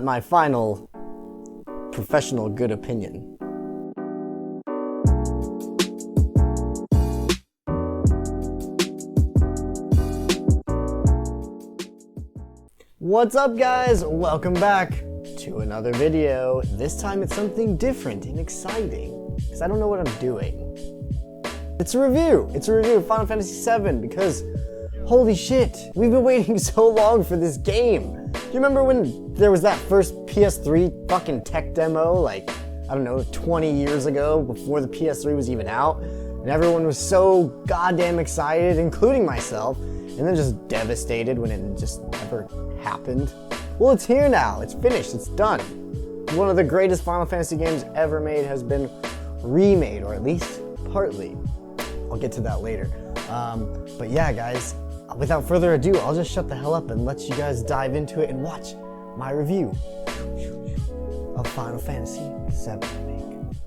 My final professional good opinion. What's up, guys? Welcome back to another video. This time it's something different and exciting because I don't know what I'm doing. It's a review. It's a review of Final Fantasy VII because holy shit, we've been waiting so long for this game. Do you remember when there was that first PS3 fucking tech demo, like, I don't know, 20 years ago, before the PS3 was even out? And everyone was so goddamn excited, including myself, and then just devastated when it just never happened. Well, it's here now. It's finished. It's done. One of the greatest Final Fantasy games ever made has been remade, or at least partly. I'll get to that later. But yeah, guys, without further ado, I'll just shut the hell up and let you guys dive into it and watch my review of Final Fantasy VII Remake.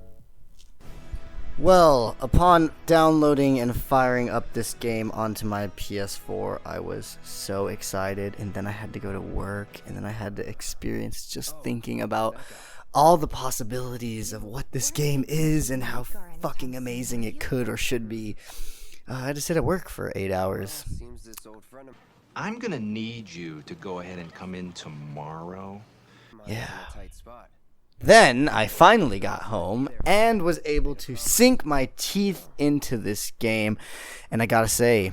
Well, upon downloading and firing up this game onto my PS4, I was so excited, and then I had to go to work, and then I had to experience just thinking about all the possibilities of what this game is and how fucking amazing it could or should be. I had to sit at work for 8 hours. I'm gonna need you to go ahead and come in tomorrow. Yeah. Then I finally got home and was able to sink my teeth into this game. And I gotta say,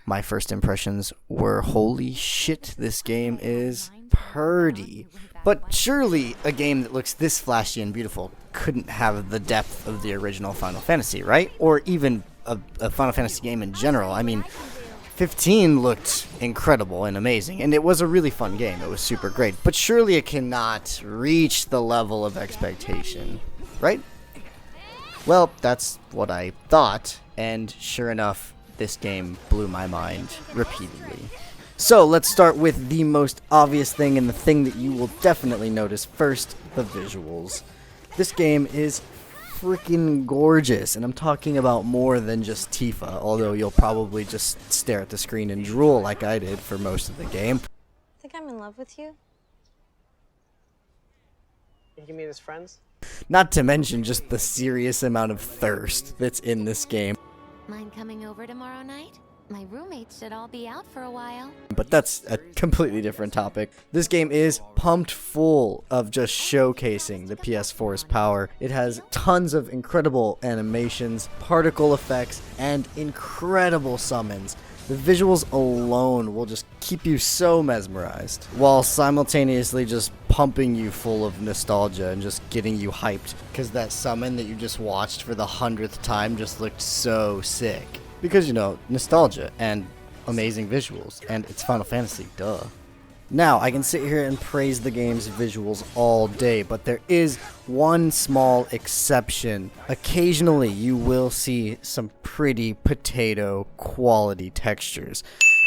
my first impressions were, holy shit, this game is purdy. But surely a game that looks this flashy and beautiful couldn't have the depth of the original Final Fantasy, right? Or even a Final Fantasy game in general. I mean, 15 looked incredible and amazing, and it was a really fun game. It was super great, but surely it cannot reach the level of expectation, right? Well, that's what I thought, and sure enough, this game blew my mind repeatedly. So let's start with the most obvious thing, and the thing that you will definitely notice first: the visuals. This game is freaking gorgeous, and I'm talking about more than just Tifa, although you'll probably just stare at the screen and drool like I did for most of the game. I think I'm in love with you. You can meet as friends? Not to mention just the serious amount of thirst that's in this game. Mind coming over tomorrow night? My roommates should all be out for a while. But that's a completely different topic. This game is pumped full of just showcasing the PS4's power. It has tons of incredible animations, particle effects, and incredible summons. The visuals alone will just keep you so mesmerized, while simultaneously just pumping you full of nostalgia and just getting you hyped, because that summon that you just watched for the 100th time just looked so sick. Because, you know, nostalgia and amazing visuals, and it's Final Fantasy, duh. Now, I can sit here and praise the game's visuals all day, but there is one small exception. Occasionally, you will see some pretty potato quality textures.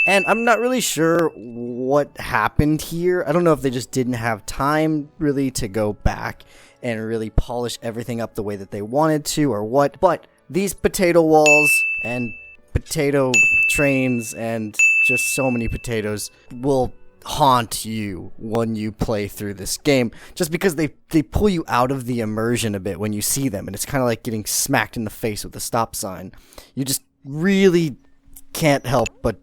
And I'm not really sure what happened here. I don't know if they just didn't have time, really, to go back and really polish everything up the way that they wanted to, or what. But these potato walls and potato trains and just so many potatoes will haunt you when you play through this game, just because they pull you out of the immersion a bit when you see them, and it's kind of like getting smacked in the face with a stop sign. You just really can't help but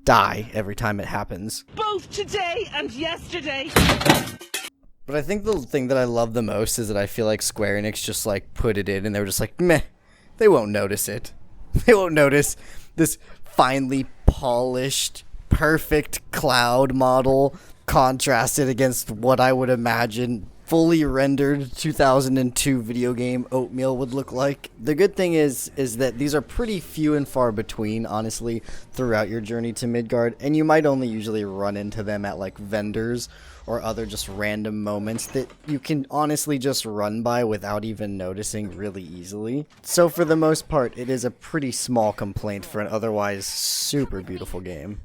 die every time it happens. Both today and yesterday. But I think the thing that I love the most is that I feel like Square Enix just like put it in and they were just like, meh, they won't notice it. They won't notice this finely polished, perfect Cloud model contrasted against what I would imagine fully rendered 2002 video game oatmeal would look like. The good thing is that these are pretty few and far between, honestly, throughout your journey to Midgard, and you might only usually run into them at like vendors or other just random moments that you can honestly just run by without even noticing really easily. So for the most part, it is a pretty small complaint for an otherwise super beautiful game.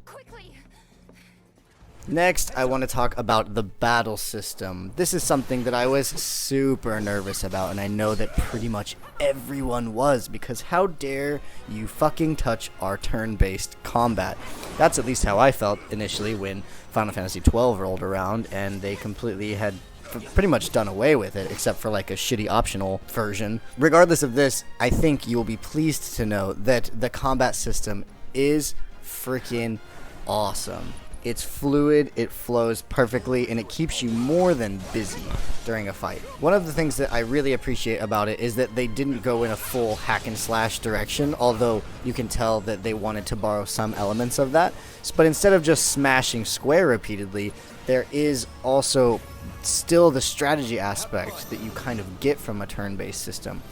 Next, I want to talk about the battle system. This is something that I was super nervous about, and I know that pretty much everyone was, because how dare you fucking touch our turn-based combat? That's at least how I felt initially when Final Fantasy XII rolled around, and they completely had pretty much done away with it, except for like a shitty optional version. Regardless of this, I think you will be pleased to know that the combat system is freaking awesome. It's fluid, it flows perfectly, and it keeps you more than busy during a fight. One of the things that I really appreciate about it is that they didn't go in a full hack and slash direction, although you can tell that they wanted to borrow some elements of that. But instead of just smashing square repeatedly, there is also still the strategy aspect that you kind of get from a turn-based system.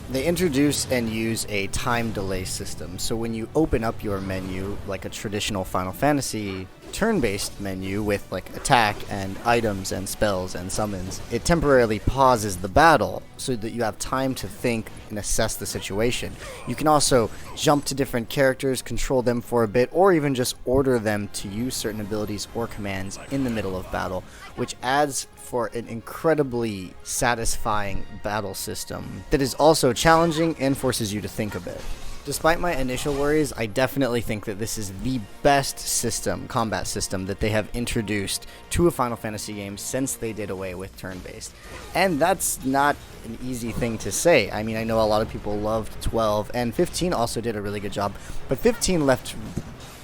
They introduce and use a time delay system, so when you open up your menu like a traditional Final Fantasy turn-based menu with like attack and items and spells and summons, it temporarily pauses the battle so that you have time to think and assess the situation. You can also jump to different characters, control them for a bit, or even just order them to use certain abilities or commands in the middle of battle, which adds for an incredibly satisfying battle system that is also challenging and forces you to think a bit. Despite my initial worries, I definitely think that this is the best combat system that they have introduced to a Final Fantasy game since they did away with turn-based. And that's not an easy thing to say. I mean, I know a lot of people loved 12, and 15 also did a really good job, but 15 left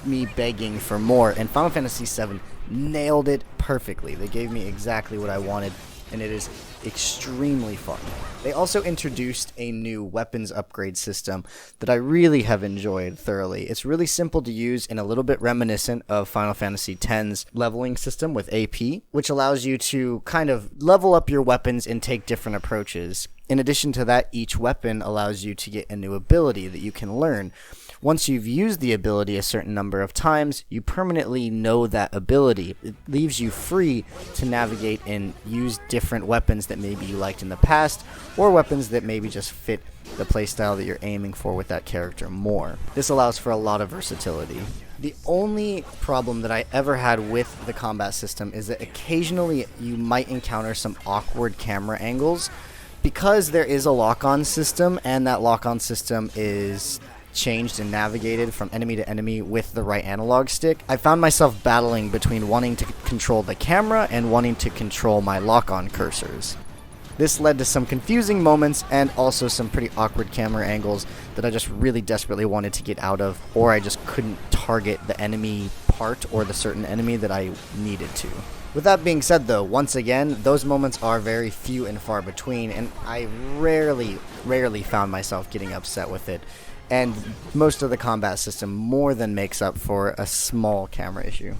me begging for more, and Final Fantasy VII nailed it perfectly. They gave me exactly what I wanted, and it is extremely fun. They also introduced a new weapons upgrade system that I really have enjoyed thoroughly. It's really simple to use and a little bit reminiscent of Final Fantasy X's leveling system with AP, which allows you to kind of level up your weapons and take different approaches. In addition to that, each weapon allows you to get a new ability that you can learn. Once you've used the ability a certain number of times, you permanently know that ability. It leaves you free to navigate and use different weapons that maybe you liked in the past, or weapons that maybe just fit the playstyle that you're aiming for with that character more. This allows for a lot of versatility. The only problem that I ever had with the combat system is that occasionally you might encounter some awkward camera angles. Because there is a lock-on system, and that lock-on system is changed and navigated from enemy to enemy with the right analog stick, I found myself battling between wanting to control the camera and wanting to control my lock-on cursors. This led to some confusing moments and also some pretty awkward camera angles that I just really desperately wanted to get out of, or I just couldn't target the enemy part or the certain enemy that I needed to. With that being said though, once again, those moments are very few and far between, and I rarely found myself getting upset with it. And most of the combat system more than makes up for a small camera issue.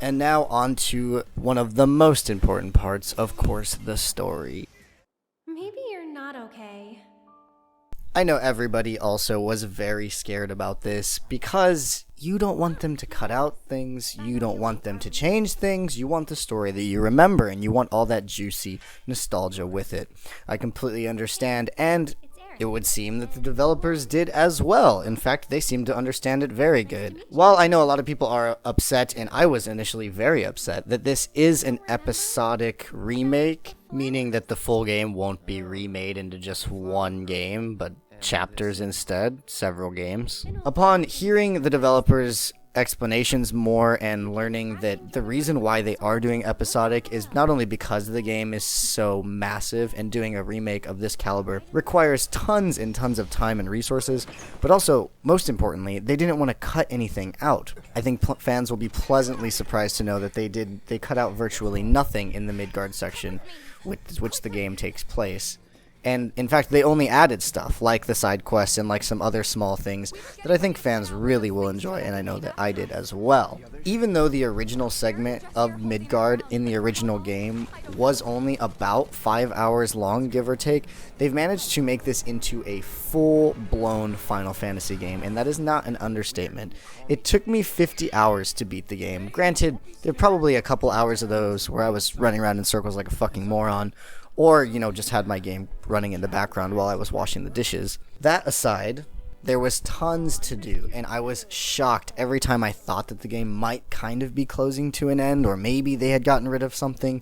And now on to one of the most important parts, of course, the story. Maybe you're not okay. I know everybody also was very scared about this because you don't want them to cut out things, you don't want them to change things, you want the story that you remember, and you want all that juicy nostalgia with it. I completely understand, and it would seem that the developers did as well. In fact, they seem to understand it very good. While I know a lot of people are upset, and I was initially very upset, that this is an episodic remake, meaning that the full game won't be remade into just one game, but chapters instead, several games. Upon hearing the developers' explanations more and learning that the reason why they are doing episodic is not only because the game is so massive and doing a remake of this caliber requires tons and tons of time and resources, but also, most importantly, they didn't want to cut anything out. I think fans will be pleasantly surprised to know that they cut out virtually nothing in the Midgard section, which the game takes place. And in fact, they only added stuff like the side quests and like some other small things that I think fans really will enjoy, and I know that I did as well. Even though the original segment of Midgard in the original game was only about 5 hours long, give or take, they've managed to make this into a full-blown Final Fantasy game, and that is not an understatement. It took me 50 hours to beat the game. Granted, there are probably a couple hours of those where I was running around in circles like a fucking moron, or, just had my game running in the background while I was washing the dishes. That aside, There was tons to do, and I was shocked every time I thought that the game might kind of be closing to an end, or maybe they had gotten rid of something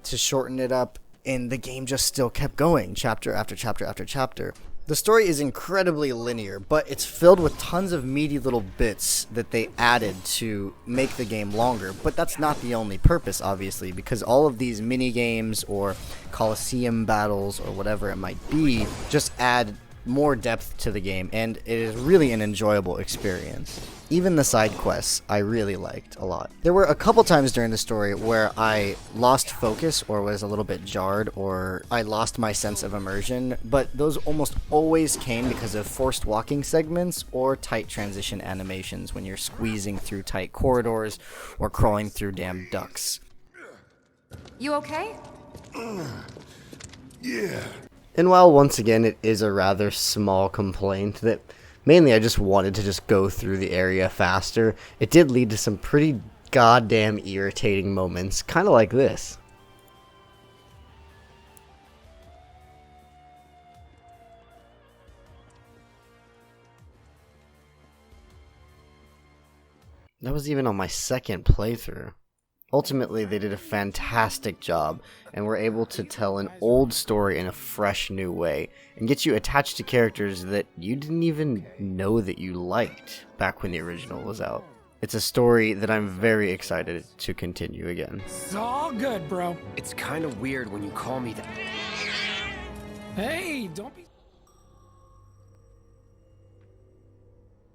to shorten it up, and the game just still kept going, chapter after chapter after chapter. The story is incredibly linear, but it's filled with tons of meaty little bits that they added to make the game longer. But that's not the only purpose, obviously, because all of these mini-games or Coliseum battles or whatever it might be just add more depth to the game, and it is really an enjoyable experience. Even the side quests I really liked a lot. There were a couple times during the story where I lost focus or was a little bit jarred, or I lost my sense of immersion, but those almost always came because of forced walking segments or tight transition animations when you're squeezing through tight corridors or crawling through damn ducts. You okay? Yeah. And while once again it is a rather small complaint that mainly I just wanted to just go through the area faster, it did lead to some pretty goddamn irritating moments, kind of like this. That was even on my second playthrough. Ultimately, they did a fantastic job, and were able to tell an old story in a fresh new way, and get you attached to characters that you didn't even know that you liked back when the original was out. It's a story that I'm very excited to continue again. It's all good, bro. It's kind of weird when you call me that. Hey, don't be...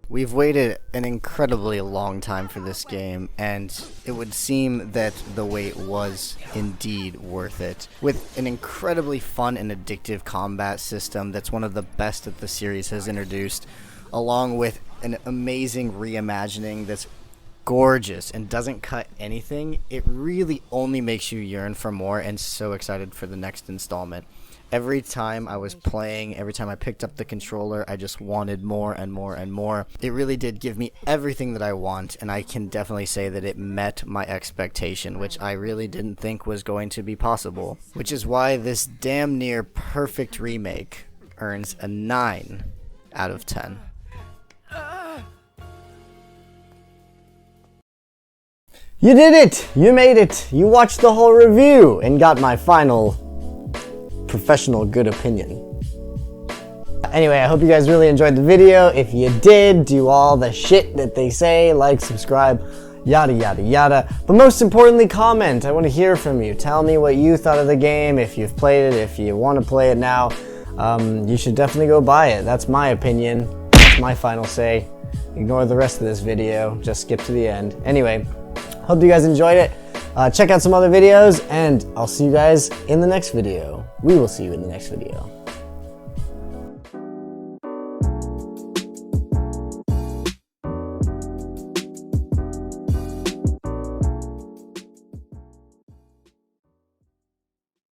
We've waited an incredibly long time for this game, and it would seem that the wait was indeed worth it. With an incredibly fun and addictive combat system that's one of the best that the series has introduced, along with an amazing reimagining that's gorgeous and doesn't cut anything, it really only makes you yearn for more and so excited for the next installment. Every time I was playing, every time I picked up the controller, I just wanted more and more and more. It really did give me everything that I want, and I can definitely say that it met my expectation, which I really didn't think was going to be possible. Which is why this damn near perfect remake earns a 9 out of 10. You did it! You made it! You watched the whole review and got my final professional good opinion. Anyway, I hope you guys really enjoyed the video. If you did, do all the shit that they say, like, subscribe, yada yada yada. But most importantly, comment. I want to hear from you. Tell me what you thought of the game, if you've played it, if you want to play it now. You should definitely go buy it. That's my opinion. That's my final say. Ignore the rest of this video. Just skip to the end. Anyway, hope you guys enjoyed it. Check out some other videos, and I'll see you guys in the next video. We will see you in the next video.